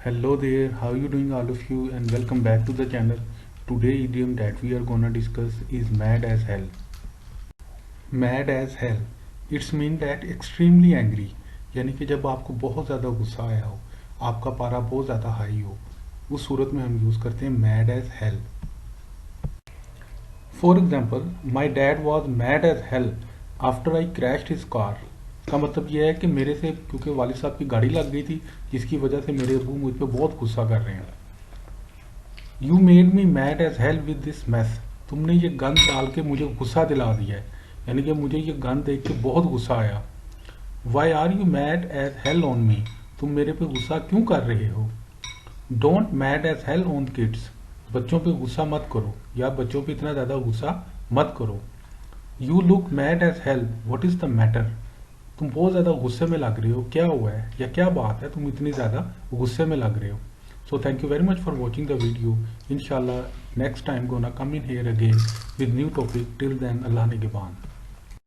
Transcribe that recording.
Hello there, how you doing all of you, and welcome back to the channel. Today idiom that we are gonna discuss is mad as hell. Mad as hell. It's mean that extremely angry. यानी कि जब आपको बहुत ज़्यादा गुस्सा आया हो, आपका पारा बहुत ज़्यादा हाई हो, उस सूरत में हम यूज़ करते हैं mad as hell. For example, my dad was mad as hell after I crashed his car. का मतलब यह है कि मेरे से क्योंकि वालिद साहब की गाड़ी लग गई थी, जिसकी वजह से मेरे अबू मुझ पर बहुत गुस्सा कर रहे हैं. You made me mad as hell with this mess. तुमने ये गंद डाल के मुझे गुस्सा दिला दिया है. यानी कि मुझे ये गंद देख के बहुत गुस्सा आया. Why are you mad as hell on me. तुम मेरे पे गुस्सा क्यों कर रहे हो. Don't mad as hell on kids. बच्चों पे गुस्सा मत करो या बच्चों पे इतना ज़्यादा गुस्सा मत करो. You look mad as hell. What is the matter. तुम बहुत ज़्यादा गुस्से में लग रहे हो, क्या हुआ है या क्या बात है, तुम इतनी ज़्यादा गुस्से में लग रहे हो. So thank you very much for watching the video. Inshallah next time gonna come in here again with new topic. Till then, Allah Nigeban.